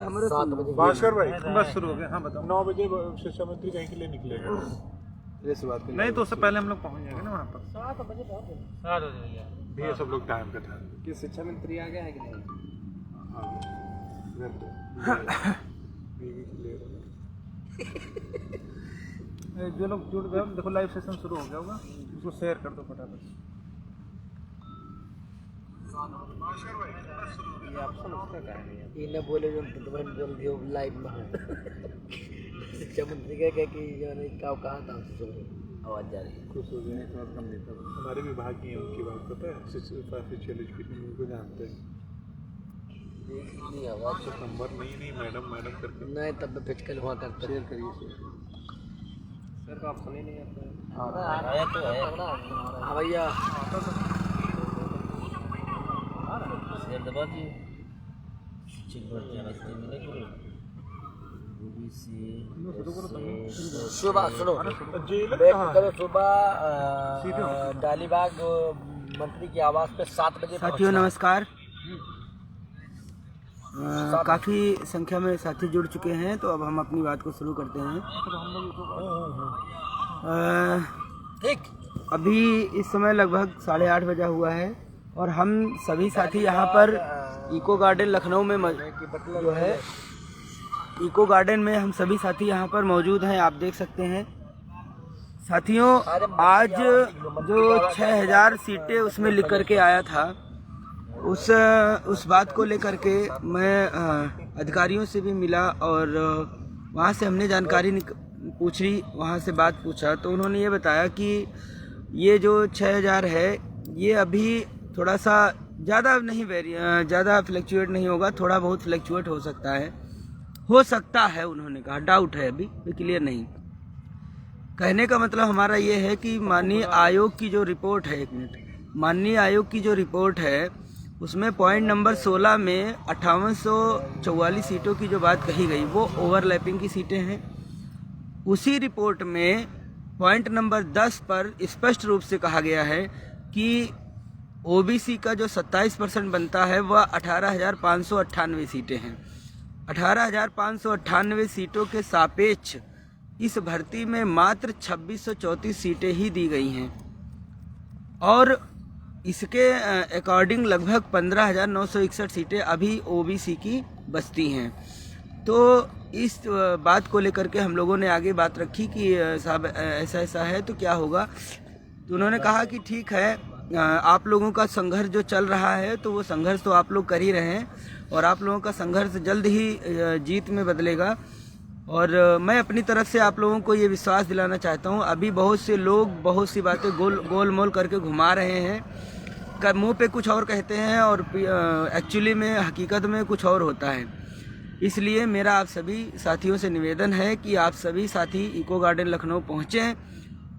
भास्कर भाई बस शुरू हो गया। हाँ बताओ। 9 बजे शिक्षा मंत्री कहीं के लिए निकलेगा? नहीं तो उससे पहले हम लोग पहुंच जाएंगे ना वहाँ पर। 7 बजे ये सब लोग टाइम पे था। कि शिक्षा मंत्री आ गया है कि नहीं? जो लोग जुड़ गए देखो लाइव सेशन शुरू हो गया होगा, उसको शेयर कर दो फटाफट। ये ऑप्शन उसका क्या है? ये न बोले जो तुरंत जल्दी हो लाइव में हो। शिक्षा मंत्री का क्या कि जो है कहाँ था आवाज जा रही है। खुश हो गए हमारे विभाग की है उनकी बात पता है, ऑफिशियल एजुकेशन उनको जानते हैं। नहीं आवाज तो नंबर नहीं मैडम करके नहीं तब फिजिकल हुआ करते शेयर करिए सर का ऑप्शन ही नहीं आता है। आया तो है। हाँ भैया शेयर दबा दिए सुबह सुनो करो सुबह डालीबाग मंत्री की आवास पे 7 बजे। साथियों नमस्कार। काफ़ी संख्या में साथी जुड़ चुके हैं, तो अब हम अपनी बात को शुरू करते हैं। ठीक अभी इस समय लगभग 8:30 बजा हुआ है और हम सभी साथी यहाँ पर इको गार्डन लखनऊ में जो है इको गार्डन में हम सभी साथी यहाँ पर मौजूद हैं। आप देख सकते हैं साथियों, आज जो 6000 सीटें उसमें लिख करके आया था, उस बात को लेकर के मैं अधिकारियों से भी मिला और वहाँ से हमने जानकारी पूछी, वहाँ से बात पूछा तो उन्होंने ये बताया कि ये जो 6000 है ये अभी थोड़ा सा ज़्यादा नहीं ज़्यादा फ्लक्चुएट नहीं होगा, थोड़ा बहुत फ्लक्चुएट हो सकता है उन्होंने कहा, डाउट है, अभी क्लियर नहीं। कहने का मतलब हमारा ये है कि माननीय आयोग की जो रिपोर्ट है, माननीय आयोग की जो रिपोर्ट है उसमें पॉइंट नंबर 16 में 5844 सीटों की जो बात कही गई वो ओवरलैपिंग की सीटें हैं। उसी रिपोर्ट में पॉइंट नंबर 10 पर स्पष्ट रूप से कहा गया है कि ओबीसी का जो 27% बनता है वह 18,598 सीटें हैं। 18,598 सीटों के सापेक्ष इस भर्ती में मात्र 2634 सीटें ही दी गई हैं और इसके अकॉर्डिंग लगभग 15,961 सीटें अभी ओबीसी की बचती हैं। तो इस बात को लेकर के हम लोगों ने आगे बात रखी कि साहब ऐसा है तो क्या होगा। तो उन्होंने कहा कि ठीक है, आप लोगों का संघर्ष जो चल रहा है तो वो संघर्ष तो आप लोग कर ही रहे हैं और आप लोगों का संघर्ष जल्द ही जीत में बदलेगा। और मैं अपनी तरफ से आप लोगों को ये विश्वास दिलाना चाहता हूँ, अभी बहुत से लोग बहुत सी बातें गोल मोल करके घुमा रहे हैं, मुंह पे कुछ और कहते हैं और एक्चुअली में हकीकत में कुछ और होता है। इसलिए मेरा आप सभी साथियों से निवेदन है कि आप सभी साथी इको गार्डन लखनऊ पहुँचें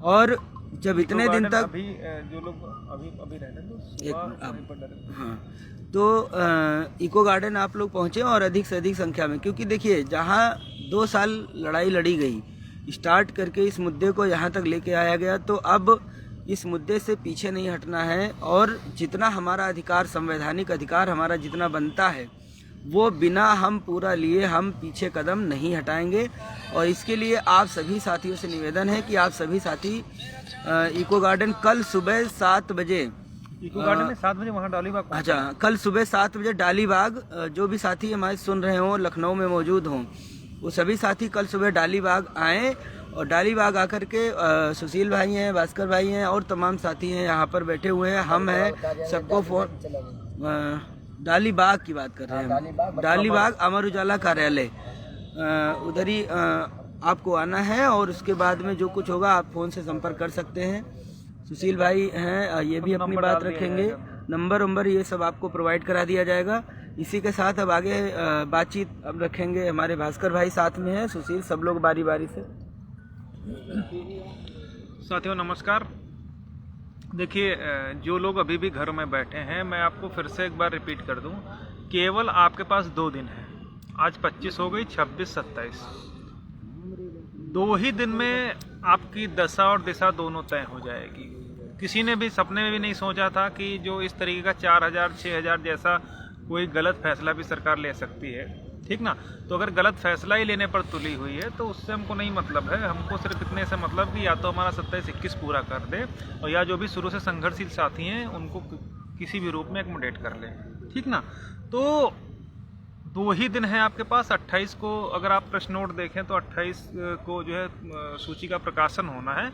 और जब इतने दिन तक अभी जो लोग अभी रहने तो इको गार्डन आप लोग पहुँचें और अधिक से अधिक संख्या में, क्योंकि देखिए जहाँ 2 साल लड़ाई लड़ी गई स्टार्ट करके इस मुद्दे को यहाँ तक लेके आया गया, तो अब इस मुद्दे से पीछे नहीं हटना है और जितना हमारा अधिकार, संवैधानिक अधिकार हमारा जितना बनता है वो बिना हम पूरा लिए हम पीछे कदम नहीं हटाएंगे। और इसके लिए आप सभी साथियों से निवेदन है कि आप सभी साथी इको गार्डन कल सुबह 7 बजे इको गार्डन में 7 बजे वहाँ डालीबाग। अच्छा, कल सुबह 7 बजे डालीबाग, जो भी साथी हमारे सुन रहे हों लखनऊ में मौजूद हों, वो सभी साथी कल सुबह डालीबाग आएँ और डालीबाग आकर के सुशील भाई हैं, भास्कर भाई हैं और तमाम साथी हैं यहाँ पर बैठे हुए हैं, हम हैं, सबको फोन डालीबाग की बात कर रहे हैं, डालीबाग अमर उजाला कार्यालय, उधर ही आपको आना है और उसके बाद में जो कुछ होगा आप फ़ोन से संपर्क कर सकते हैं। सुशील भाई हैं, ये भी अपनी बात रखेंगे, नंबर ये सब आपको प्रोवाइड करा दिया जाएगा। इसी के साथ अब आगे बातचीत अब रखेंगे, हमारे भास्कर भाई साथ में हैं, सुशील, सब लोग बारी बारी से। साथियों नमस्कार। देखिए, जो लोग अभी भी घर में बैठे हैं, मैं आपको फिर से एक बार रिपीट कर दूं, केवल आपके पास 2 दिन है। आज 25 हो गई, 26, 27, 2 ही दिन में आपकी दशा और दिशा दोनों तय हो जाएगी। किसी ने भी सपने में भी नहीं सोचा था कि जो इस तरीके का 4000, 6000 जैसा कोई गलत फैसला भी सरकार ले सकती है। ठीक ना। तो अगर गलत फैसला ही लेने पर तुली हुई है तो उससे हमको नहीं मतलब है। हमको सिर्फ इतने से मतलब कि या तो हमारा 27-21 पूरा कर दे, और या जो भी शुरू से संघर्षशील साथी हैं उनको किसी भी रूप में एकोमोडेट कर ले, ठीक ना। तो 2 ही दिन है आपके पास। 28 को अगर आप प्रश्न नोट देखें तो 28 को जो है सूची का प्रकाशन होना है।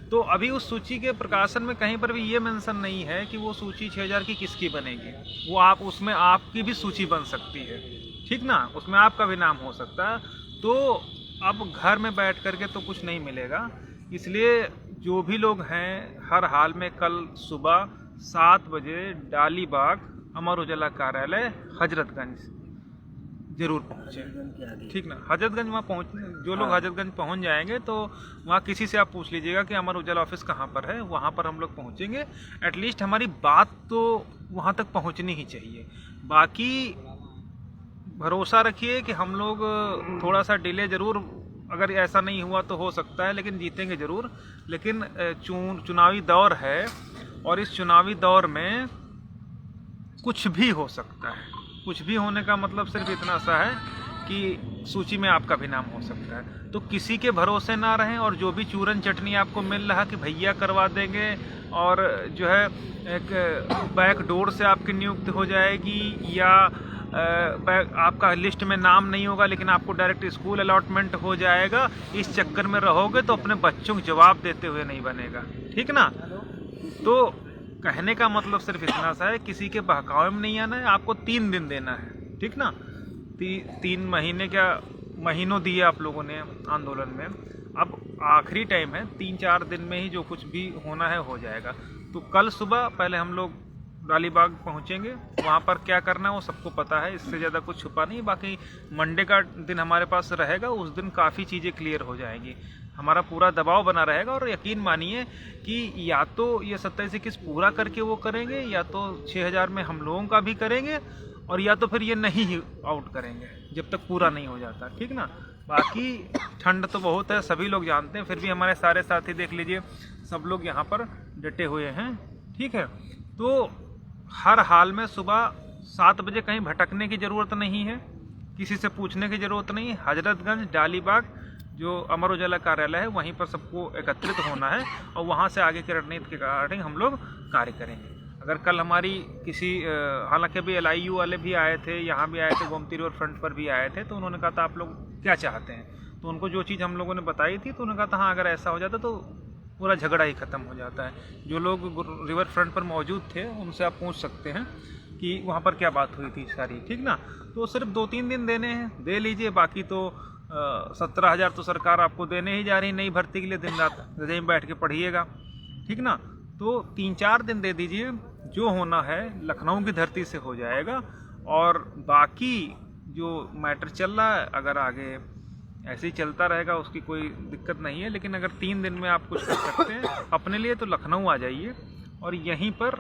तो अभी उस सूची के प्रकाशन में कहीं पर भी ये मेंशन नहीं है कि वो सूची 6000 की किसकी बनेगी। वो आप उसमें आपकी भी सूची बन सकती है, ठीक ना, उसमें आपका भी नाम हो सकता है। तो अब घर में बैठ करके तो कुछ नहीं मिलेगा, इसलिए जो भी लोग हैं हर हाल में कल सुबह 7 बजे डालीबाग अमर उजाला कार्यालय हजरतगंज जरूर पहुँचे, ठीक ना। हजरतगंज वहाँ पहुँच, जो लोग हजरतगंज पहुँच जाएंगे तो वहाँ किसी से आप पूछ लीजिएगा कि अमर उजाला ऑफिस कहाँ पर है, वहाँ पर हम लोग पहुँचेंगे। एटलीस्ट हमारी बात तो वहाँ तक पहुँचनी ही चाहिए। बाकी भरोसा रखिए कि हम लोग थोड़ा सा डिले ज़रूर, अगर ऐसा नहीं हुआ तो हो सकता है, लेकिन जीतेंगे ज़रूर। लेकिन चुनावी दौर है और इस चुनावी दौर में कुछ भी हो सकता है। कुछ भी होने का मतलब सिर्फ इतना सा है कि सूची में आपका भी नाम हो सकता है। तो किसी के भरोसे ना रहें, और जो भी चूरन चटनी आपको मिल रहा कि भैया करवा देंगे और जो है एक बैक डोर से आपकी नियुक्ति हो जाएगी, या आपका लिस्ट में नाम नहीं होगा लेकिन आपको डायरेक्ट स्कूल अलॉटमेंट हो जाएगा, इस चक्कर में रहोगे तो अपने बच्चों को जवाब देते हुए नहीं बनेगा, ठीक ना। तो कहने का मतलब सिर्फ इतना सा है, किसी के बहकावे में नहीं आना है। आपको 3 दिन देना है, ठीक ना। 3 महीने क्या महीनों दिए आप लोगों ने आंदोलन में, अब आखिरी टाइम है, 3-4 दिन में ही जो कुछ भी होना है हो जाएगा। तो कल सुबह पहले हम लोग डालीबाग पहुंचेंगे, वहाँ पर क्या करना है वो सबको पता है, इससे ज़्यादा कुछ छुपा नहीं। बाकी मंडे का दिन हमारे पास रहेगा, उस दिन काफ़ी चीज़ें क्लियर हो जाएंगी, हमारा पूरा दबाव बना रहेगा। और यकीन मानिए कि या तो ये 27-21 पूरा करके वो करेंगे, या तो 6000 में हम लोगों का भी करेंगे, और या तो फिर ये नहीं ही आउट करेंगे जब तक पूरा नहीं हो जाता, ठीक ना। बाकी ठंड तो बहुत है, सभी लोग जानते हैं, फिर भी हमारे सारे साथी देख लीजिए सब लोग यहाँ पर डटे हुए हैं, ठीक है। तो हर हाल में सुबह 7 बजे कहीं भटकने की ज़रूरत नहीं है, किसी से पूछने की ज़रूरत नहीं। हजरतगंज डालीबाग जो अमर उजाला कार्यालय है वहीं पर सबको एकत्रित होना है, और वहाँ से आगे की रणनीति के अकॉर्डिंग हम लोग कार्य करेंगे। अगर कल हमारी किसी हालांकि अभी LIU वाले भी आए थे, यहाँ भी आए थे, गोमती रिवर फ्रंट पर भी आए थे, तो उन्होंने कहा था आप लोग क्या चाहते हैं, तो उनको जो चीज़ हम लोगों ने बताई थी तो उन्होंने कहा था हाँ अगर ऐसा हो जाता तो पूरा झगड़ा ही ख़त्म हो जाता है। जो लोग रिवर फ्रंट पर मौजूद थे उनसे आप पूछ सकते हैं कि वहाँ पर क्या बात हुई थी सारी, ठीक ना। तो सिर्फ 2-3 दिन देने हैं, दे लीजिए। बाकी तो 17,000 तो सरकार आपको देने ही जा रही नई भर्ती के लिए, दिन रात रजाई में बैठ के पढ़िएगा, ठीक ना। तो 3-4 दिन दे दीजिए, जो होना है लखनऊ की धरती से हो जाएगा। और बाकी जो मैटर चल रहा है अगर आगे ऐसे ही चलता रहेगा उसकी कोई दिक्कत नहीं है, लेकिन अगर 3 दिन में आप कुछ कर सकते हैं अपने लिए तो लखनऊ आ जाइए, और यहीं पर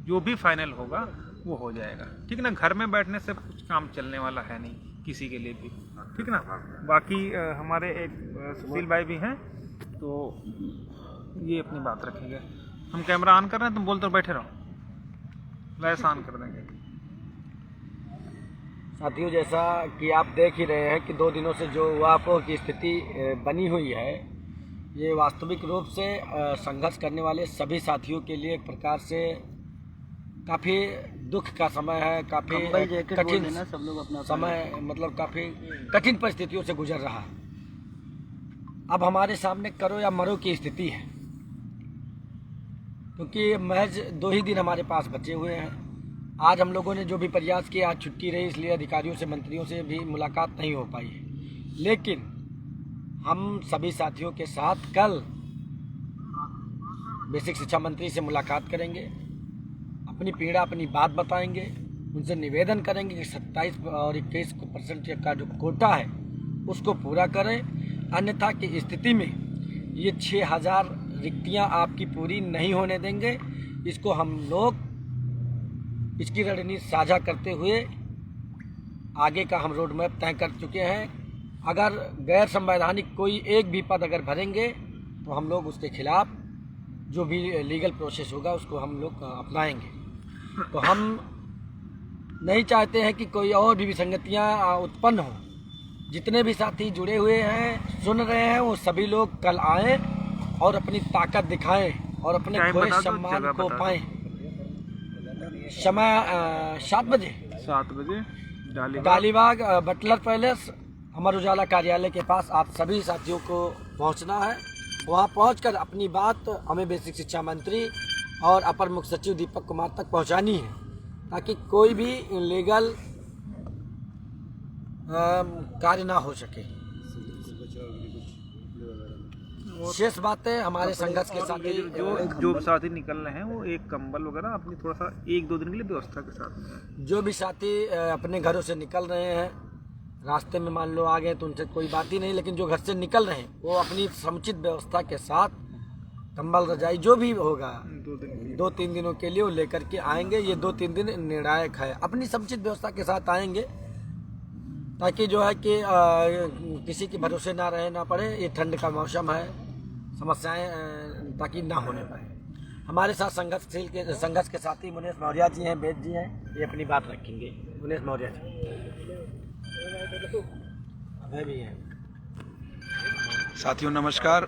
जो भी फाइनल होगा वो हो जाएगा, ठीक ना। घर में बैठने से कुछ काम चलने वाला है नहीं किसी के लिए भी, ठीक ना। बाकी हमारे एक सुशील भाई भी हैं, तो ये अपनी बात रखेंगे। हम कैमरा ऑन कर रहे हैं, तुम बोल तो बैठे रहो, वैसा ऑन कर देंगे। साथियों, जैसा कि आप देख ही रहे हैं कि 2 दिनों से जो वापों की स्थिति बनी हुई है, ये वास्तविक रूप से संघर्ष करने वाले सभी साथियों के लिए एक प्रकार से काफ़ी दुख का समय है, काफ़ी कठिन सब लोग अपना समय, मतलब काफ़ी कठिन परिस्थितियों से गुजर रहा है। अब हमारे सामने करो या मरो की स्थिति है, क्योंकि महज 2 ही दिन हमारे पास बचे हुए हैं। आज हम लोगों ने जो भी प्रयास किया, आज छुट्टी रही इसलिए अधिकारियों से, मंत्रियों से भी मुलाकात नहीं हो पाई है, लेकिन हम सभी साथियों के साथ कल बेसिक शिक्षा मंत्री से मुलाकात करेंगे, अपनी पीड़ा, अपनी बात बताएंगे, उनसे निवेदन करेंगे कि 27 और 21% का जो कोटा है उसको पूरा करें, अन्यथा की स्थिति में ये 6000 रिक्तियां आपकी पूरी नहीं होने देंगे। इसको हम लोग इसकी रणनीति साझा करते हुए आगे का हम रोड मैप तय कर चुके हैं। अगर गैर संवैधानिक कोई एक भी पद अगर भरेंगे तो हम लोग उसके खिलाफ जो भी लीगल प्रोसेस होगा उसको हम लोग अपनाएंगे। तो हम नहीं चाहते हैं कि कोई और भी विसंगतियाँ उत्पन्न हो। जितने भी साथी जुड़े हुए हैं, सुन रहे हैं, वो सभी लोग कल आएँ और अपनी ताकत दिखाएं और अपने टाइम खोए बता दो, सम्मान जगह को बता दो। पाएं। समय 7 बजे 7 बजे डालीबाग बटलर पैलेस अमर उजाला कार्यालय के पास आप सभी साथियों को पहुंचना है। वहां पहुंचकर अपनी बात हमें बेसिक शिक्षा मंत्री और अपर मुख्य सचिव दीपक कुमार तक पहुंचानी है, ताकि कोई भी इलीगल कार्य ना हो सके। शेष बातें हमारे संघर्ष के साथ जो साथी निकल रहे हैं वो एक कंबल वगैरह अपनी थोड़ा सा 1-2 दिन के लिए व्यवस्था के साथ में। जो भी साथी अपने घरों से निकल रहे हैं, रास्ते में मान लो आ गए तो उनसे कोई बात ही नहीं, लेकिन जो घर से निकल रहे हैं वो अपनी समुचित व्यवस्था के साथ कंबल रजाई जो भी होगा 2-3 दिनों के लिए वो लेकर के आएंगे। ये 2-3 दिन निर्णायक है, अपनी समुचित व्यवस्था के साथ आएंगे, ताकि जो है कि किसी के भरोसे ना रहे ना पड़े। ये ठंड का मौसम है, समस्याएं ताकि ना होने पाए। हमारे साथ संघर्ष के साथी मुनेश मौर्य जी हैं, वेद जी हैं, ये अपनी बात रखेंगे। मुनेश मौर्य जी भी हैं। साथियों नमस्कार।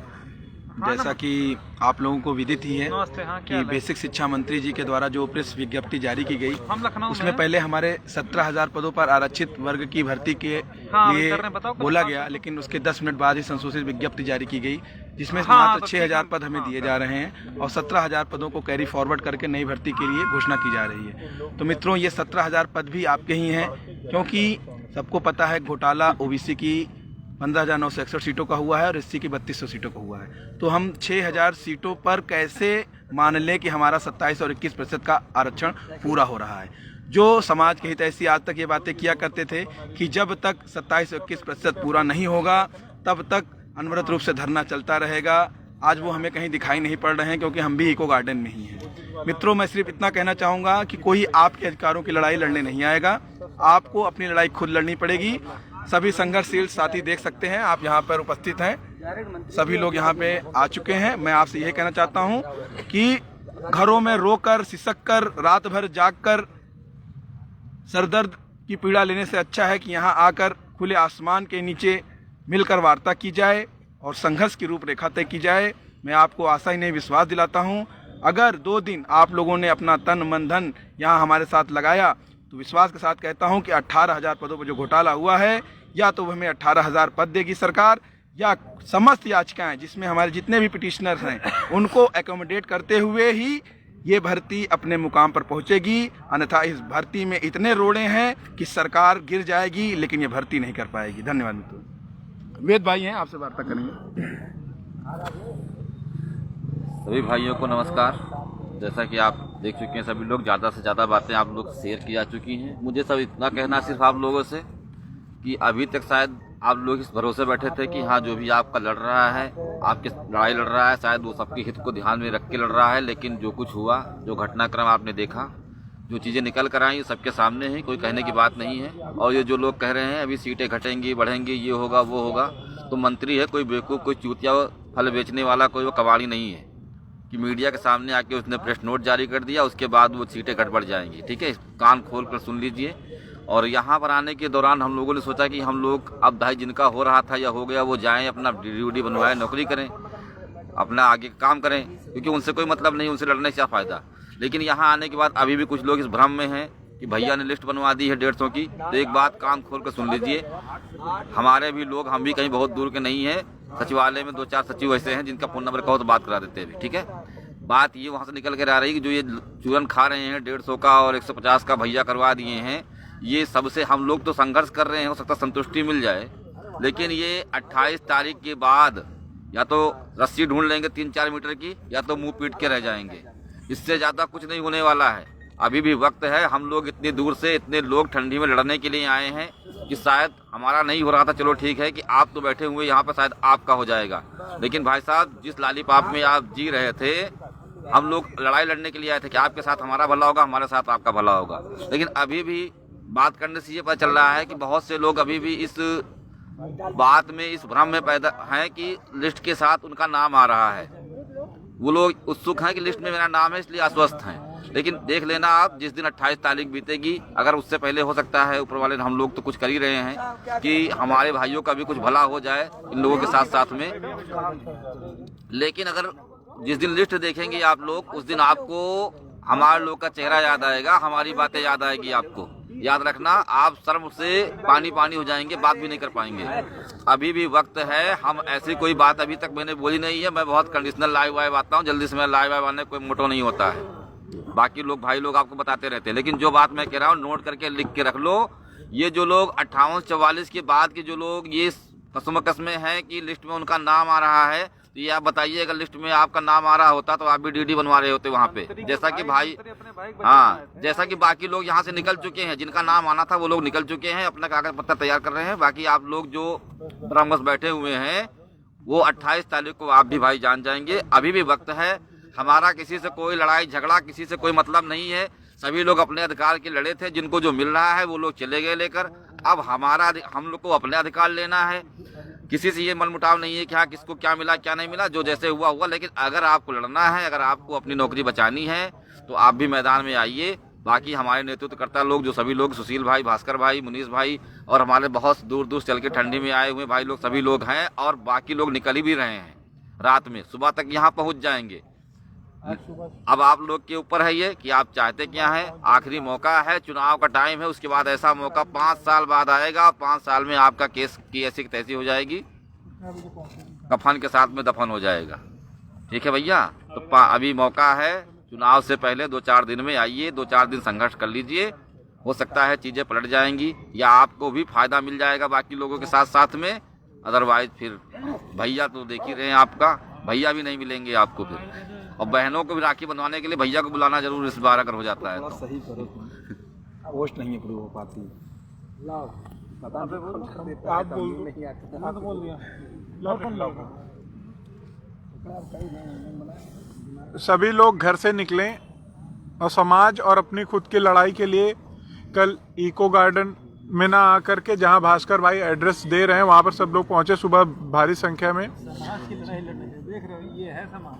जैसा कि आप लोगों को विदित ही है नमस्ते। हाँ, कि बेसिक शिक्षा मंत्री जी के द्वारा जो प्रेस विज्ञप्ति जारी की गई, हम लखनऊ उसमें पहले हमारे 17,000 पदों पर आरक्षित वर्ग की भर्ती के लिए बोला गया, लेकिन उसके 10 मिनट बाद ही संशोधित विज्ञप्ति जारी की गई, जिसमें मात्र 6,000 पद हमें दिए जा रहे हैं और 17,000 पदों को कैरी फॉरवर्ड करके नई भर्ती के लिए घोषणा की जा रही है। तो मित्रों, ये 17,000 पद भी आपके ही हैं, क्योंकि सबको पता है घोटाला ओबीसी की 15,961 सीटों का हुआ है और एससी की 3200 सीटों का हुआ है। तो हम 6,000 सीटों पर कैसे मान लें कि हमारा 27 और 21% का आरक्षण पूरा हो रहा है। जो समाज के हितैषी आज तक ये बातें किया करते थे कि जब तक 27 और 21% पूरा नहीं होगा तब तक अनवरत रूप से धरना चलता रहेगा। आज वो हमें कहीं दिखाई नहीं पड़ रहे हैं, क्योंकि हम भी इको गार्डन में ही हैं। मित्रों, मैं सिर्फ इतना कहना चाहूँगा कि कोई आपके अधिकारों की लड़ाई लड़ने नहीं आएगा, आपको अपनी लड़ाई खुद लड़नी पड़ेगी। सभी संघर्षशील साथी देख सकते हैं, आप यहाँ पर उपस्थित हैं, सभी लोग यहाँ पे आ चुके हैं। मैं आपसे यही कहना चाहता हूँ कि घरों में रोकर, सिसक कर, रात भर जाग कर सरदर्द की पीड़ा लेने से अच्छा है कि यहाँ आकर खुले आसमान के नीचे मिलकर वार्ता की जाए और संघर्ष की रूपरेखा तय की जाए। मैं आपको आशा ही नहीं विश्वास दिलाता हूँ, अगर 2 दिन आप लोगों ने अपना तन मन धन यहाँ हमारे साथ लगाया तो विश्वास के साथ कहता हूं कि 18,000 पदों पर जो घोटाला हुआ है, या तो हमें 18,000 पद देगी सरकार, या समस्त याचिकाएं जिसमें हमारे जितने भी पिटिशनर्स हैं उनको एकोमोडेट करते हुए ही ये भर्ती अपने मुकाम पर पहुंचेगी। अन्यथा इस भर्ती में इतने रोड़े हैं कि सरकार गिर जाएगी, लेकिन ये भर्ती नहीं कर पाएगी। धन्यवाद मित्रों। वेद भाई हैं, आपसे वार्ता करेंगे। सभी भाइयों को नमस्कार। जैसा कि आप देख चुके हैं, सभी लोग ज़्यादा से ज़्यादा बातें आप लोग शेयर की जा चुकी हैं। मुझे सब इतना कहना सिर्फ आप लोगों से कि अभी तक शायद आप लोग इस भरोसे बैठे थे कि हाँ, जो भी आपका लड़ रहा है, आपकी लड़ाई लड़ रहा है, शायद वो सबके हित को ध्यान में रख के लड़ रहा है। लेकिन जो कुछ हुआ, जो घटनाक्रम आपने देखा, जो चीज़ें निकल कर आई, सबके सामने हैं, कोई कहने की बात नहीं है। और ये जो लोग कह रहे हैं अभी सीटें घटेंगी, बढ़ेंगी, ये होगा वो होगा, तो मंत्री है कोई बेवकूफ़, कोई चूतिया फल बेचने वाला, कोई वो कबाड़ी नहीं है कि मीडिया के सामने आके उसने प्रेस नोट जारी कर दिया, उसके बाद वो सीटें घट बढ़ जाएंगी। ठीक है, कान खोल कर सुन लीजिए। और यहाँ पर आने के दौरान हम लोगों ने सोचा कि हम लोग अब भाई जिनका हो रहा था या हो गया वो जाएं, अपना ड्यूटी बनवाएं, नौकरी करें, अपना आगे काम करें, क्योंकि उनसे कोई मतलब नहीं, उनसे लड़ने से क्या फ़ायदा। लेकिन यहाँ आने के बाद अभी भी कुछ लोग इस भ्रम में हैं कि भैया ने लिस्ट बनवा दी है 150 की। तो एक बात कान खोल कर सुन लीजिए, हमारे भी लोग, हम भी कहीं बहुत दूर के नहीं हैं। सचिवालय में 2-4 सचिव ऐसे हैं जिनका फ़ोन नंबर कहो तो बात करा देते हैं। ठीक है, बात ये वहाँ से निकल कर आ रही है कि जो ये चूरन खा रहे हैं 150 का और 150 का भैया करवा दिए हैं, ये सबसे हम लोग तो संघर्ष कर रहे हैं, हो सकता संतुष्टि मिल जाए। लेकिन ये 28 तारीख के बाद या तो रस्सी ढूंढ लेंगे 3-4 मीटर की, या तो मुंह पीट के रह जाएंगे। इससे ज़्यादा कुछ नहीं होने वाला है। अभी भी वक्त है। हम लोग इतनी दूर से, इतने लोग ठंडी में लड़ने के लिए आए हैं कि शायद हमारा नहीं हो रहा था, चलो ठीक है कि आप तो बैठे हुए यहाँ पर, शायद आपका हो जाएगा। लेकिन भाई साहब, जिस लालीपाप में आप जी रहे थे, हम लोग लड़ाई लड़ने के लिए आए थे कि आपके साथ हमारा भला होगा, हमारे साथ आपका भला होगा। लेकिन अभी भी बात करने से ये पता चल रहा है कि बहुत से लोग अभी भी इस बात में, इस भ्रम में पैदा हैं कि लिस्ट के साथ उनका नाम आ रहा है। वो लोग उत्सुक हैं कि लिस्ट में मेरा नाम है, इसलिए आश्वस्त हैं। लेकिन देख लेना आप, जिस दिन 28 तारीख बीतेगी, अगर उससे पहले हो सकता है, ऊपर वाले हम लोग तो कुछ कर ही रहे हैं कि हमारे भाइयों का भी कुछ भला हो जाए इन लोगों के साथ साथ में। लेकिन अगर जिस दिन लिस्ट देखेंगे आप लोग, उस दिन आपको हमारे लोग का चेहरा याद आएगा, हमारी बातें याद आएगी आपको। याद रखना, आप शर्म से पानी पानी हो जाएंगे, बात भी नहीं कर पाएंगे। अभी भी वक्त है, हम ऐसी कोई बात अभी तक मैंने बोली नहीं है। मैं बहुत कंडीशनल लाइव वाइव आता हूँ, जल्दी से मैं लाइव वाइव आने कोई मोटो नहीं होता है। बाकी लोग भाई लोग आपको बताते रहते हैं, लेकिन जो बात मैं कह रहा हूँ नोट करके लिख के रख लो। ये जो लोग 58-44 के बाद के जो लोग ये कसमकस में हैं कि लिस्ट में उनका नाम आ रहा है, तो ये आप बताइए, अगर लिस्ट में आपका नाम आ रहा होता तो आप भी डीडी बनवा रहे होते वहाँ पे। जैसा कि भाई, हाँ, जैसा कि बाकी लोग यहाँ से निकल चुके हैं, जिनका नाम आना था वो लोग निकल चुके हैं, अपना कागज पत्तर तैयार कर रहे हैं। बाकी आप लोग जो बरामद बैठे हुए हैं वो 28 तारीख को आप भी भाई जान जाएंगे। अभी भी वक्त है, हमारा किसी से कोई लड़ाई झगड़ा, किसी से कोई मतलब नहीं है। सभी लोग अपने अधिकार के लड़े थे, जिनको जो मिल रहा है वो लोग चले गए लेकर। अब हम लोग को अपने अधिकार लेना है। किसी से ये मनमुटाव नहीं है कि हाँ किसको क्या मिला क्या नहीं मिला, जो जैसे हुआ हुआ। लेकिन अगर आपको लड़ना है, अगर आपको अपनी नौकरी बचानी है, तो आप भी मैदान में आइए। बाकी हमारे नेतृत्वकर्ता लोग जो सभी लोग, सुशील भाई, भास्कर भाई, मुनीष भाई और हमारे बहुत दूर दूर चल के ठंडी में आए हुए भाई लोग, सभी लोग हैं। और बाकी लोग निकल ही भी रहे हैं, रात में सुबह तक यहाँ पहुँच जाएंगे। अब आप लोग के ऊपर है ये कि आप चाहते क्या है। आखिरी मौका है, चुनाव का टाइम है, उसके बाद ऐसा मौका 5 साल बाद आएगा। 5 साल में आपका केस की ऐसी तैसी हो जाएगी, कफन के साथ में दफन हो जाएगा। ठीक है भैया, तो अभी मौका है, चुनाव से पहले 2-4 दिन में आइए, 2-4 दिन संघर्ष कर लीजिए। हो सकता है चीज़ें पलट जाएंगी या आपको भी फायदा मिल जाएगा बाकी लोगों के साथ साथ में। अदरवाइज फिर भैया तो देख ही रहे हैं, आपका भैया भी नहीं मिलेंगे आपको फिर। और बहनों को भी राखी बनवाने के लिए भैया को बुलाना जरूर इस बार अगर हो जाता है तो। सही करो, पोस्ट नहीं अप्रूव हो पाती। आप बोल दिया। सभी लोग घर से निकलें और समाज और अपनी खुद की लड़ाई के लिए कल इको गार्डन में ना आकर के, जहां भास्कर भाई एड्रेस दे रहे हैं वहां पर सब लोग पहुंचे सुबह भारी संख्या में। समाज की लड़ाई लड़ने देख रहे हो, ये है समाज।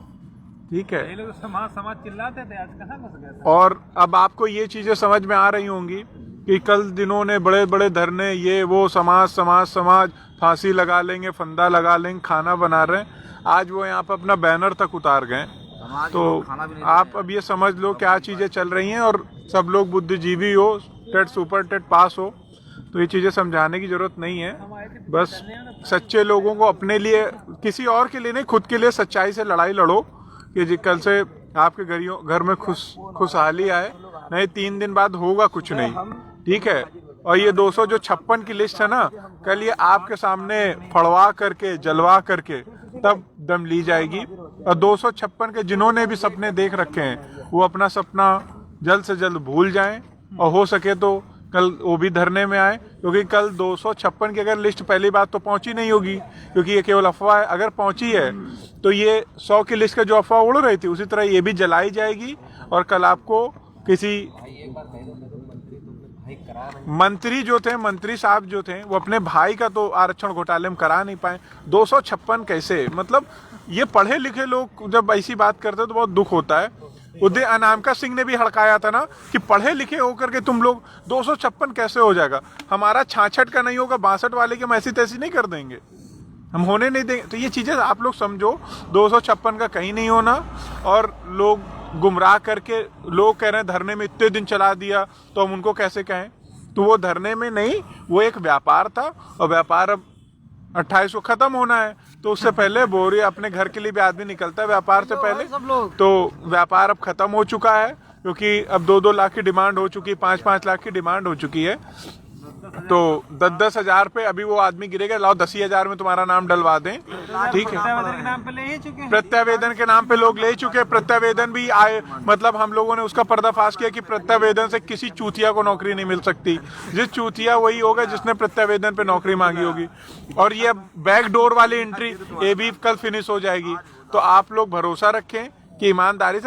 ठीक है, ये लोग समाज चिल्लाते थे, आज कहाँ घुस गए। और अब आपको ये चीजें समझ में आ रही होंगी कि कल दिनों ने बड़े बड़े धरने, ये वो, समाज समाज समाज, फांसी लगा लेंगे, फंदा लगा लेंगे, खाना बना रहे हैं। आज वो यहाँ पर अपना बैनर तक उतार गए। तो आप अब ये समझ लो क्या चीजें चल रही हैं। और सब लोग बुद्धिजीवी हो, टेट सुपर टेट पास हो, तो ये चीजें समझाने की जरूरत नहीं है। बस सच्चे लोगों को अपने लिए, किसी और के लिए नहीं, खुद के लिए सच्चाई से लड़ाई लड़ो कि कल से आपके घर में खुशहाली आए। नहीं 3 दिन बाद होगा कुछ नहीं, ठीक है। और ये 256 की लिस्ट है ना, कल ये आपके सामने फड़वा करके, जलवा करके तब दम ली जाएगी। और 256 के जिन्होंने भी सपने देख रखे हैं वो अपना सपना जल्द से जल्द भूल जाएं, और हो सके तो कल वो भी धरने में आए। क्योंकि कल 256 की अगर लिस्ट पहली बात तो पहुंची नहीं होगी, क्योंकि ये केवल अफवाह है। अगर पहुंची है तो ये 100 की लिस्ट का जो अफवाह उड़ रही थी, उसी तरह ये भी जलाई जाएगी। और कल आपको किसी मंत्री जो थे, मंत्री साहब जो थे, वो अपने भाई का तो आरक्षण घोटाले में करा नहीं पाए। 256 कैसे, मतलब ये पढ़े लिखे लोग जब ऐसी बात करते हैं तो बहुत दुख होता है। उदय अनामिका सिंह ने भी हड़काया था ना कि पढ़े लिखे होकर के तुम लोग 256 कैसे हो जाएगा। हमारा 66 का नहीं होगा, 62 वाले की हम ऐसी तैसी नहीं कर देंगे, हम होने नहीं देंगे। तो ये चीजें आप लोग समझो, 256 का कहीं नहीं होना। और लोग गुमराह करके, लोग कह रहे हैं धरने में इतने दिन चला दिया, तो हम उनको कैसे कहें। तो वो धरने में नहीं, वो एक व्यापार था, और व्यापार अब 28 को खत्म होना है। तो उससे पहले बोरी अपने घर के लिए भी आदमी निकलता है व्यापार से पहले। तो व्यापार अब खत्म हो चुका है, क्योंकि अब 2-2 लाख की डिमांड हो चुकी है, 5-5 लाख की डिमांड हो चुकी है। तो 10-10 हजार पे अभी वो आदमी गिरेगा, लाओ 10 हजार में तुम्हारा नाम डलवा दें, ठीक है। प्रत्यावेदन के नाम पे लोग ले चुके हैं। प्रत्यावेदन भी आए, मतलब हम लोगों ने उसका पर्दाफाश किया कि प्रत्यावेदन से किसी चूतिया को नौकरी नहीं मिल सकती। जिस चूतिया वही होगा जिसने प्रत्यावेदन पे नौकरी मांगी होगी। और ये बैक डोर वाली एंट्री, ये भी कल फिनिश हो जाएगी। तो आप लोग भरोसा रखें कि ईमानदारी से